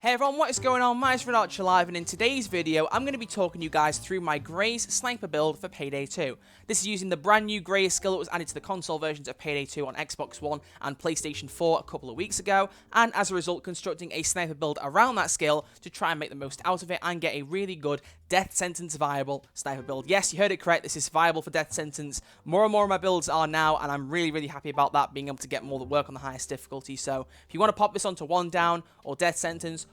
Hey everyone, what is going on? My name is Live, and in today's video, I'm going to be talking you guys through my Graze Sniper Build for Payday 2. This is using the brand new Graze skill that was added to the console versions of Payday 2 on Xbox One and PlayStation 4 a couple of weeks ago, and as a result, constructing a sniper build around that skill to try and make the most out of it and get a really good death sentence viable sniper build. Yes, you heard it correct, this is viable for death sentence. More and more of my builds are now, and I'm really happy about that, being able to get more that work on the highest difficulty. So if you want to pop this onto 1 down, or death sentence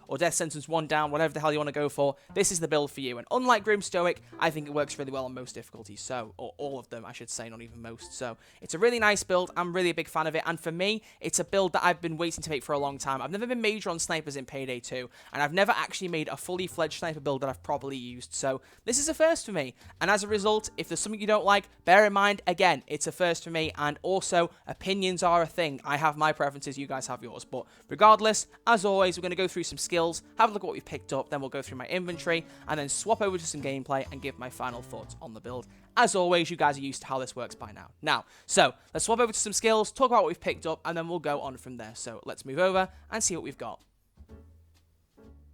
1 down, whatever the hell you want to go for, this is the build for you. And unlike Grim Stoic, I think it works really well on most difficulties, so, or all of them, I should say, not even most. So it's a really nice build. I'm really a big fan of it, and for me, it's a build that I've been waiting to make for a long time. I've never been major on snipers in Payday 2, and I've never actually made a fully fledged sniper build that I've properly used, so this is a first for me. And as a result, if there's something you don't like, bear in mind, again, it's a first for me, and also, opinions are a thing. I have my preferences, you guys have yours, but regardless, as always, we're going to go through some skills, have a look at what we've picked up, then we'll go through my inventory, and then swap over to some gameplay and give my final thoughts on the build. As always, you guys are used to how this works by now. So, let's swap over to some skills, talk about what we've picked up, and then we'll go on from there. So, let's move over and see what we've got.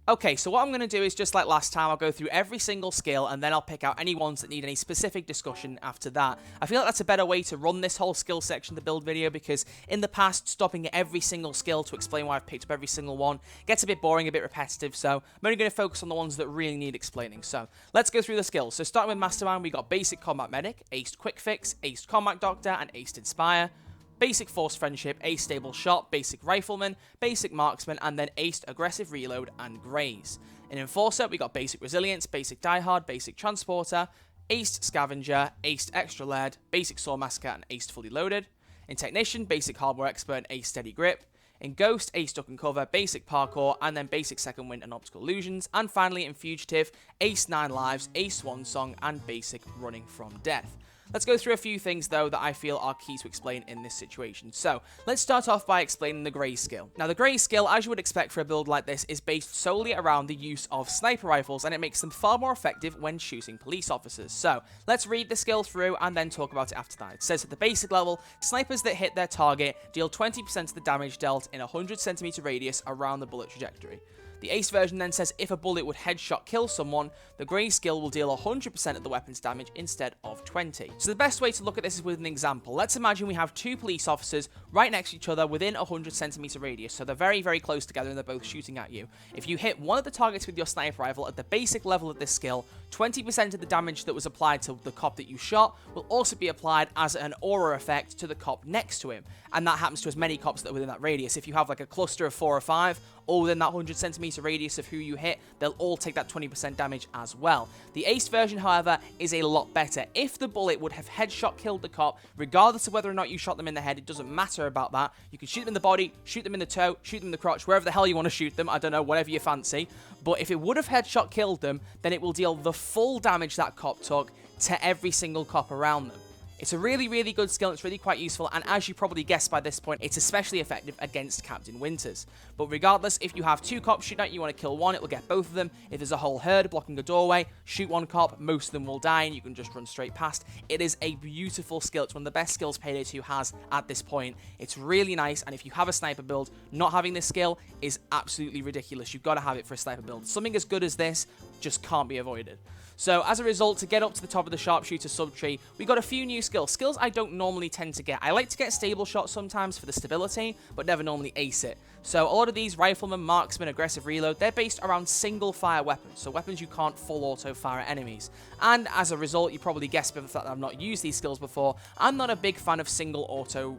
Okay, so what I'm going to do is, just like last time, I'll go through every single skill, and then I'll pick out any ones that need any specific discussion after that. I feel like that's a better way to run this whole skill section of the build video, because in the past, stopping at every single skill to explain why I've picked up every single one gets a bit boring, a bit repetitive, so I'm only going to focus on the ones that really need explaining. So, let's go through the skills. So, starting with Mastermind, we got Basic Combat Medic, Aced Quick Fix, Aced Combat Doctor, and Aced Inspire. Basic Force Friendship, Aced Stable Shot, Basic Rifleman, Basic Marksman, and then Aced Aggressive Reload and Graze. In Enforcer, we got Basic Resilience, Basic Die Hard, Basic Transporter, Aced Scavenger, Aced Extra Lead, Basic Saw Massacre, and Aced Fully Loaded. In Technician, Basic Hardware Expert, and Aced Steady Grip. In Ghost, Aced Duck and Cover, Basic Parkour, and then Basic Second Wind and Optical Illusions. And finally, in Fugitive, Aced 9 Lives, Aced Swan Song, and Basic Running from Death. Let's go through a few things, though, that I feel are key to explain in this situation. So, let's start off by explaining the Graze skill. Now, the Graze skill, as you would expect for a build like this, is based solely around the use of sniper rifles, and it makes them far more effective when shooting police officers. So, let's read the skill through and then talk about it after that. It says at the basic level, snipers that hit their target deal 20% of the damage dealt in a 100 centimeter radius around the bullet trajectory. The Ace version then says if a bullet would headshot kill someone, the Graze skill will deal 100% of the weapon's damage instead of 20. So the best way to look at this is with an example. Let's imagine we have two police officers right next to each other within a 100 centimeter radius, so they're very close together and they're both shooting at you. If you hit one of the targets with your sniper rifle at the basic level of this skill, 20% of the damage that was applied to the cop that you shot will also be applied as an aura effect to the cop next to him, and that happens to as many cops that are within that radius. If you have like a cluster of 4 or 5, all within that 100 centimeter radius of who you hit, they'll all take that 20% damage as well. The Ace version, however, is a lot better. If the bullet would have headshot killed the cop, regardless of whether or not you shot them in the head, it doesn't matter about that. You can shoot them in the body, shoot them in the toe, shoot them in the crotch, wherever the hell you want to shoot them, I don't know, whatever you fancy. But if it would have headshot killed them, then it will deal the full damage that cop took to every single cop around them. It's a really good skill, it's really quite useful, and as you probably guessed by this point, it's especially effective against Captain Winters. But regardless, if you have 2 cops shooting at you, you want to kill one, it will get both of them. If there's a whole herd blocking a doorway, shoot one cop, most of them will die, and you can just run straight past. It is a beautiful skill. It's one of the best skills Payday 2 has at this point. It's really nice, and if you have a sniper build, not having this skill is absolutely ridiculous. You've got to have it for a sniper build. Something as good as this just can't be avoided. So, as a result, to get up to the top of the sharpshooter subtree, we got a few new skills. Skills I don't normally tend to get. I like to get stable shot sometimes for the stability, but never normally ace it. So, a lot of these Rifleman, Marksman, Aggressive Reload, they're based around single-fire weapons, so weapons you can't full auto-fire at enemies. And as a result, you probably guessed by the fact that I've not used these skills before, I'm not a big fan of single auto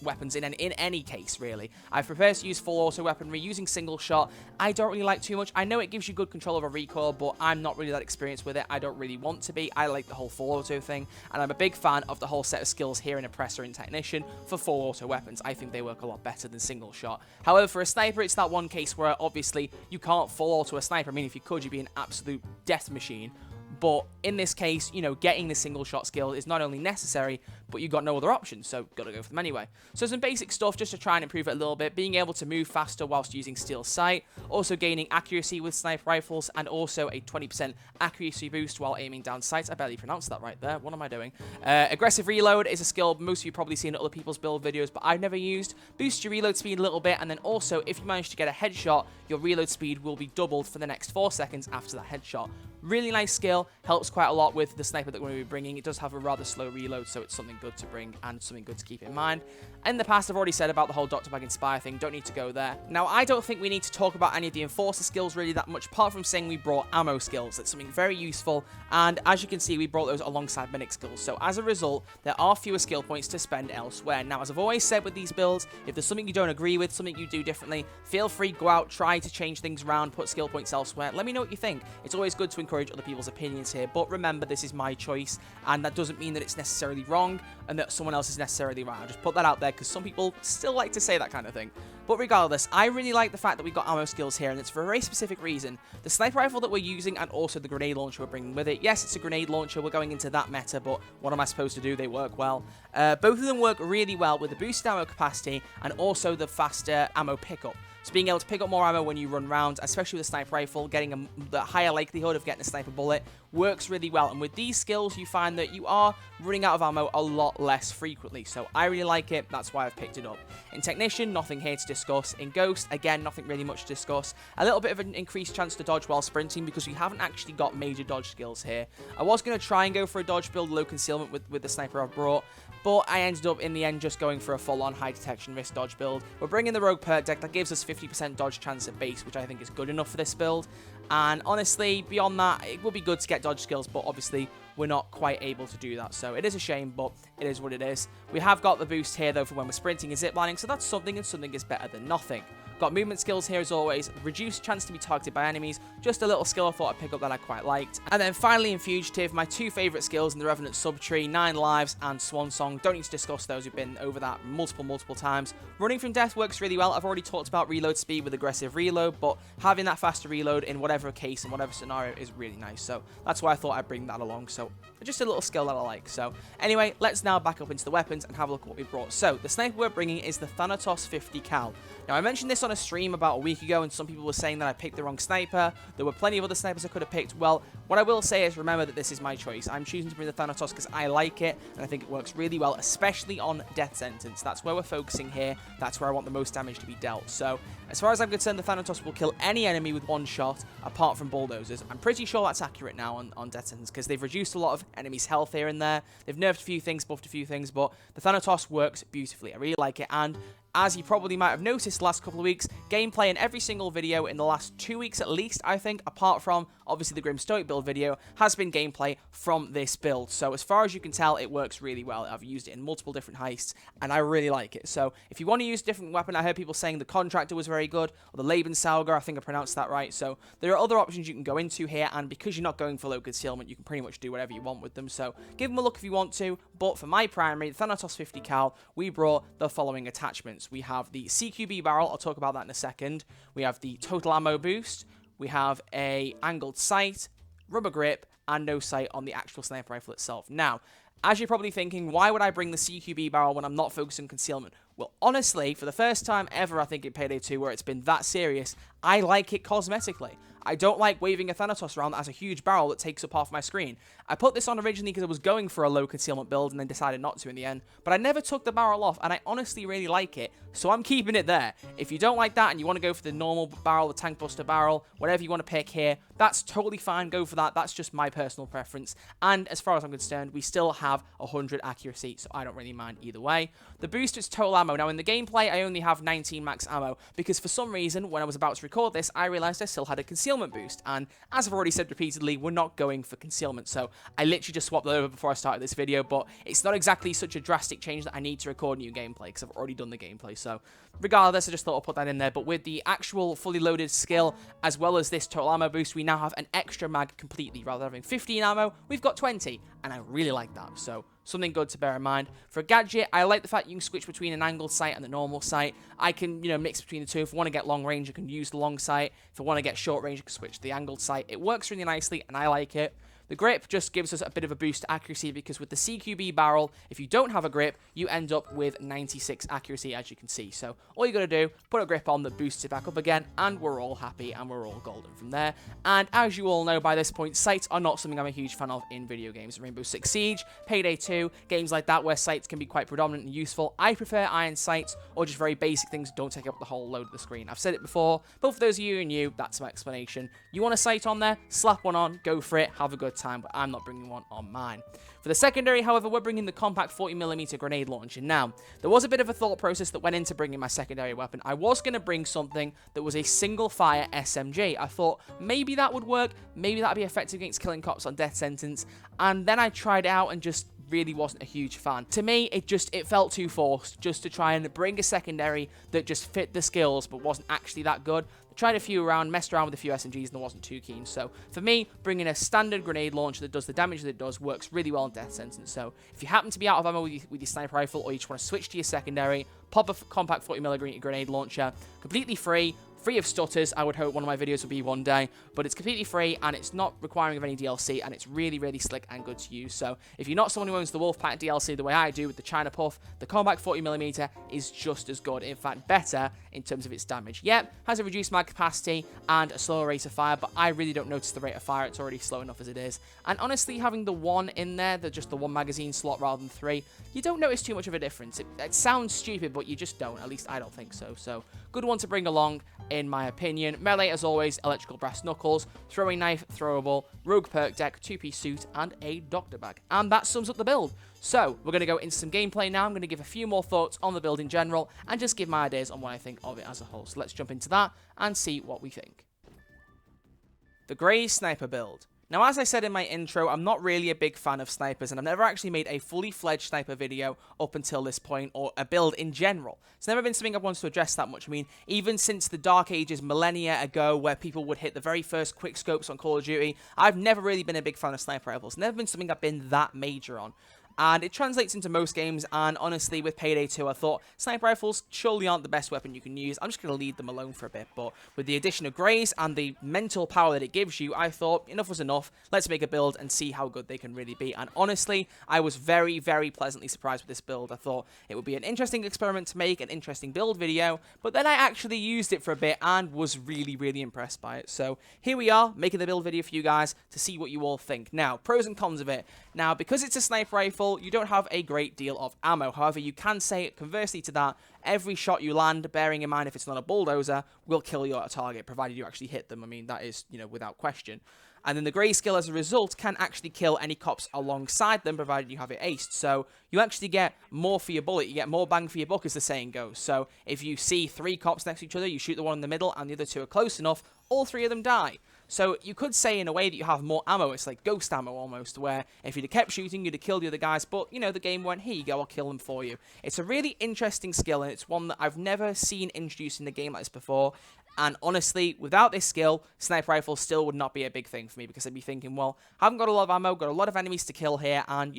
weapons in any case, really. I prefer to use full auto weaponry. Using single shot, I don't really like too much. I know it gives you good control over recoil, but I'm not really that experienced with it. I don't really want to be. I like the whole full auto thing, and I'm a big fan of the whole set of skills here in Oppressor and Technician for full auto weapons. I think they work a lot better than single shot. However, for a sniper, it's that one case where obviously you can't full auto a sniper. I mean, if you could, you'd be an absolute death machine. But in this case, you know, getting the single shot skill is not only necessary, but you've got no other options, so got to go for them anyway. So some basic stuff just to try and improve it a little bit, being able to move faster whilst using steel sight, also gaining accuracy with sniper rifles, and also a 20% accuracy boost while aiming down sights. I barely pronounced that right there. What am I doing? Aggressive reload is a skill most of you probably seen in other people's build videos, but I've never used. Boost your reload speed a little bit, and then also if you manage to get a headshot, your reload speed will be doubled for the next 4 seconds after that headshot. Really nice skill, helps quite a lot with the sniper that we're going to be bringing. It does have a rather slow reload, so it's something good to bring and something good to keep in mind. In the past, I've already said about the whole Dr. Bag Inspire thing, don't need to go there. Now, I don't think we need to talk about any of the Enforcer skills really that much, apart from saying we brought ammo skills. That's something very useful, and as you can see, we brought those alongside medic skills. So as a result, there are fewer skill points to spend elsewhere. Now, as I've always said with these builds, if there's something you don't agree with, something you do differently, feel free, go out, try to change things around, put skill points elsewhere. Let me know what you think. It's always good to encourage other people's opinions here, but remember, this is my choice, and that doesn't mean that it's necessarily wrong and that someone else is necessarily right. I'll just put that out there because some people still like to say that kind of thing. But regardless, I really like the fact that we've got ammo skills here, and it's for a very specific reason. The sniper rifle that we're using and also the grenade launcher we're bringing with it. Yes, it's a grenade launcher. We're going into that meta, but what am I supposed to do? They work well. Both of them work really well with the boosted ammo capacity and also the faster ammo pickup. So being able to pick up more ammo when you run rounds, especially with a sniper rifle, getting the higher likelihood of getting a sniper bullet works really well. And with these skills, you find that you are running out of ammo a lot less frequently. So I really like it. That's why I've picked it up. In Technician, nothing here to discuss. In Ghost, again, nothing really much to discuss. A little bit of an increased chance to dodge while sprinting because we haven't actually got major dodge skills here. I was going to try and go for a dodge build, low concealment with the sniper I've brought, but I ended up in the end just going for a full-on high detection risk dodge build. We're bringing the Rogue perk deck that gives us 50% dodge chance at base, which I think is good enough for this build. And honestly, beyond that, it would be good to get dodge skills, but obviously we're not quite able to do that. So it is a shame, but it is what it is. We have got the boost here, though, for when we're sprinting and ziplining, so that's something, and something is better than nothing. Got movement skills here as always, reduced chance to be targeted by enemies, just a little skill I thought I'd pick up that I quite liked. And then finally in Fugitive, my two favourite skills in the Revenant Subtree, 9 Lives and Swan Song. Don't need to discuss those, we've been over that multiple times. Running from death works really well. I've already talked about reload speed with aggressive reload, but having that faster reload in whatever case and whatever scenario is really nice. So that's why I thought I'd bring that along. So just a little skill that I like. So anyway, let's now back up into the weapons and have a look at what we brought. So the sniper we're bringing is the Thanatos 50 cal. Now I mentioned this on a stream about a week ago, and some people were saying that I picked the wrong sniper. There were plenty of other snipers I could have picked. Well, what I will say is remember that this is my choice. I'm choosing to bring the Thanatos because I like it, and I think it works really well, especially on death sentence. That's where we're focusing here. That's where I want the most damage to be dealt. So as far as I'm concerned, the Thanatos will kill any enemy with one shot, apart from bulldozers. I'm pretty sure that's accurate now on death sentence, because they've reduced a lot of enemies' health here and there. They've nerfed a few things, buffed a few things, but the Thanatos works beautifully. I really like it, and as you probably might have noticed the last couple of weeks, gameplay in every single video in the last 2 weeks at least, I think, apart from obviously the Grim Stoic build video, has been gameplay from this build. So as far as you can tell, it works really well. I've used it in multiple different heists, and I really like it. So if you want to use a different weapon, I heard people saying the Contractor was very good, or the Lebensauger, I think I pronounced that right. So there are other options you can go into here, and because you're not going for low concealment, you can pretty much do whatever you want with them. So give them a look if you want to, but for my primary, the Thanatos 50 cal, we brought the following attachments. We have the CQB barrel, I'll talk about that in a second. We have the total ammo boost. We have a angled sight, rubber grip, and no sight on the actual sniper rifle itself. Now, as you're probably thinking, why would I bring the CQB barrel when I'm not focused on concealment? Well, honestly, for the first time ever, I think in Payday 2, where it's been that serious, I like it cosmetically. I don't like waving a Thanatos around that has a huge barrel that takes up half my screen. I put this on originally because I was going for a low concealment build and then decided not to in the end, but I never took the barrel off, and I honestly really like it, so I'm keeping it there. If you don't like that and you want to go for the normal barrel, the Tank Buster barrel, whatever you want to pick here, that's totally fine, go for that. That's just my personal preference, and as far as I'm concerned, we still have 100 accuracy, so I don't really mind either way. The boost is total ammo. Now in the gameplay, I only have 19 max ammo, because for some reason, when I was about to record this, I realized I still had a concealment boost, and as I've already said repeatedly, we're not going for concealment, so I literally just swapped that over before I started this video, but it's not exactly such a drastic change that I need to record new gameplay, because I've already done the gameplay, so regardless, I just thought I'd put that in there. But with the actual fully loaded skill, as well as this total ammo boost, we now have an extra mag completely. Rather than having 15 ammo, we've got 20, and I really like that, so something good to bear in mind. For a gadget, I like the fact you can switch between an angled sight and the normal sight. I can, mix between the two. If I want to get long range, I can use the long sight. If I want to get short range, I can switch to the angled sight. It works really nicely, and I like it. The grip just gives us a bit of a boost to accuracy because with the CQB barrel, if you don't have a grip, you end up with 96 accuracy, as you can see. So all you got to do, put a grip on that boosts it back up again, and we're all happy and we're all golden from there. And as you all know by this point, sights are not something I'm a huge fan of in video games. Rainbow Six Siege, Payday 2, games like that where sights can be quite predominant and useful. I prefer iron sights or just very basic things that don't take up the whole load of the screen. I've said it before, but for those of you who are new, that's my explanation. You want a sight on there? Slap one on, go for it, have a good time, but I'm not bringing one on mine. For the secondary, however, we're bringing the compact 40mm grenade launcher. Now, there was a bit of a thought process that went into bringing my secondary weapon. I was going to bring something that was a single-fire SMG. I thought maybe that would work, maybe that would be effective against killing cops on death sentence, and then I tried it out and just really wasn't a huge fan. To me, it felt too forced just to try and bring a secondary that just fit the skills but wasn't actually that good. Tried a few around, messed around with a few SMGs, and I wasn't too keen. So for me, bringing a standard grenade launcher that does the damage that it does works really well in death sentence. So if you happen to be out of ammo with your sniper rifle, or you just want to switch to your secondary, pop a compact 40mm grenade launcher, completely free of stutters. I would hope one of my videos will be one day, but it's completely free and it's not requiring of any DLC, and it's really, really slick and good to use. So if you're not someone who owns the Wolfpack DLC the way I do with the China Puff, the compact 40mm is just as good, in fact better in terms of its damage. Yep, has a reduced mag capacity and a slower rate of fire, but I really don't notice the rate of fire. It's already slow enough as it is. And honestly, having the one in there, just the one magazine slot rather than three, you don't notice too much of a difference. It sounds stupid, but you just don't. At least I don't think so. So good one to bring along, in my opinion. Melee, as always, electrical brass knuckles, throwing knife, throwable, rogue perk deck, two-piece suit, and a doctor bag. And that sums up the build. So, we're going to go into some gameplay now. I'm going to give a few more thoughts on the build in general, and just give my ideas on what I think of it as a whole. So let's jump into that, and see what we think. The Graze Sniper Build. Now, as I said in my intro, I'm not really a big fan of snipers, and I've never actually made a fully fledged sniper video up until this point, or a build in general. It's never been something I've wanted to address that much. I mean, even since the dark ages millennia ago, where people would hit the very first quick scopes on Call of Duty, I've never really been a big fan of sniper rifles. Never been something I've been that major on. And it translates into most games, and honestly, with Payday 2, I thought sniper rifles surely aren't the best weapon you can use. I'm just going to leave them alone for a bit, but with the addition of Graze and the mental power that it gives you, I thought enough was enough. Let's make a build and see how good they can really be. And honestly, I was very, very pleasantly surprised with this build. I thought it would be an interesting experiment to make, an interesting build video, but then I actually used it for a bit and was really, really impressed by it. So here we are, making the build video for you guys to see what you all think. Now, pros and cons of it. Now, because it's a sniper rifle, you don't have a great deal of ammo. However, you can say, conversely to that, every shot you land, bearing in mind if it's not a bulldozer, will kill your target, provided you actually hit them. I mean, that is, without question. And then the Graze skill, as a result, can actually kill any cops alongside them, provided you have it aced. So you actually get more for your bullet. You get more bang for your buck, as the saying goes. So if you see 3 cops next to each other, you shoot the one in the middle, and the other 2 are close enough, all 3 of them die. So you could say in a way that you have more ammo. It's like ghost ammo almost, where if you'd have kept shooting, you'd have killed the other guys, but, the game went, here you go, I'll kill them for you. It's a really interesting skill, and it's one that I've never seen introduced in a game like this before. And honestly, without this skill, sniper rifle still would not be a big thing for me, because I'd be thinking, well, I haven't got a lot of ammo, got a lot of enemies to kill here, and,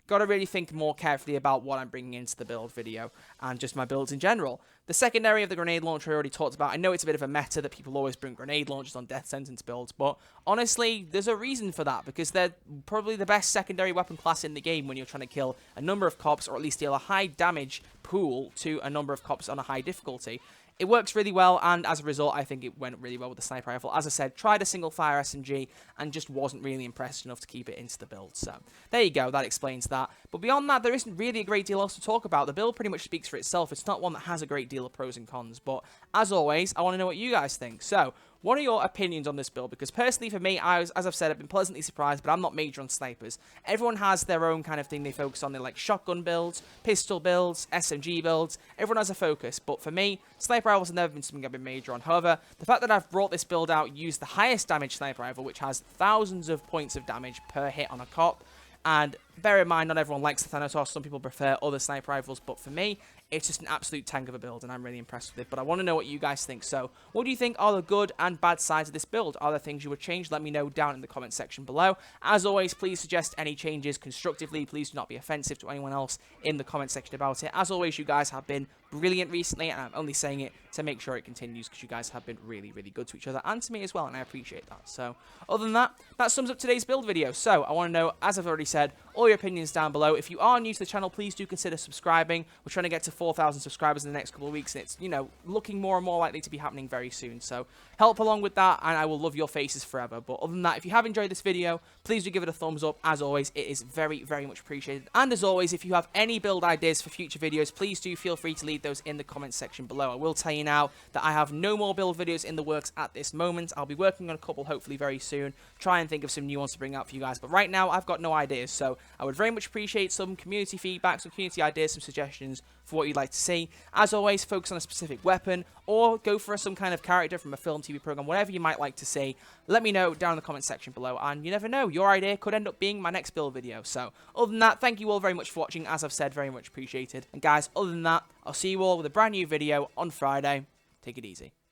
got to really think more carefully about what I'm bringing into the build video, and just my builds in general. The secondary of the grenade launcher I already talked about. I know it's a bit of a meta that people always bring grenade launchers on death sentence builds, but honestly, there's a reason for that, because they're probably the best secondary weapon class in the game when you're trying to kill a number of cops, or at least deal a high damage pool to a number of cops on a high difficulty. It works really well, and as a result, I think it went really well with the sniper rifle. As I said, tried a single-fire SMG, and just wasn't really impressed enough to keep it into the build. So, there you go, that explains that. But beyond that, there isn't really a great deal else to talk about. The build pretty much speaks for itself. It's not one that has a great deal of pros and cons, but as always, I want to know what you guys think. So, what are your opinions on this build? Because personally for me, as I've said, I've been pleasantly surprised, but I'm not major on snipers. Everyone has their own kind of thing they focus on. They like shotgun builds, pistol builds, SMG builds. Everyone has a focus, but for me, sniper rifles have never been something I've been major on. However, the fact that I've brought this build out, used the highest damage sniper rifle, which has thousands of points of damage per hit on a cop, and bear in mind, not everyone likes the Thanatos. Some people prefer other sniper rifles, but for me, it's just an absolute tank of a build, and I'm really impressed with it. But I want to know what you guys think. So what do you think are the good and bad sides of this build? Are there things you would change? Let me know down in the comment section below. As always, please suggest any changes constructively. Please do not be offensive to anyone else in the comment section about it. As always, you guys have been brilliant recently, and I'm only saying it to make sure it continues, because you guys have been really, really good to each other and to me as well, and I appreciate that. So other than that, that sums up today's build video. So I want to know, as I've already said, all your opinions down below. If you are new to the channel, please do consider subscribing. We're trying to get to 4,000 subscribers in the next couple of weeks, and it's, you know, looking more and more likely to be happening very soon. So help along with that, and I will love your faces forever. But other than that, if you have enjoyed this video, please do give it a thumbs up. As always, it is very, very much appreciated. And as always, if you have any build ideas for future videos, please do feel free to leave those in the comments section below. I will tell you now that I have no more build videos in the works at this moment. I'll be working on a couple hopefully very soon. Try and think of some new ones to bring out for you guys. But right now, I've got no ideas. So I would very much appreciate some community feedback, some community ideas, some suggestions for what you'd like to see. As always, focus on a specific weapon, or go for some kind of character from a film, TV program, whatever you might like to see. Let me know down in the comment section below, and you never know, your idea could end up being my next build video. So other than that, thank you all very much for watching. As I've said, very much appreciated. And guys, other than that, I'll see you all with a brand new video on Friday. Take it easy.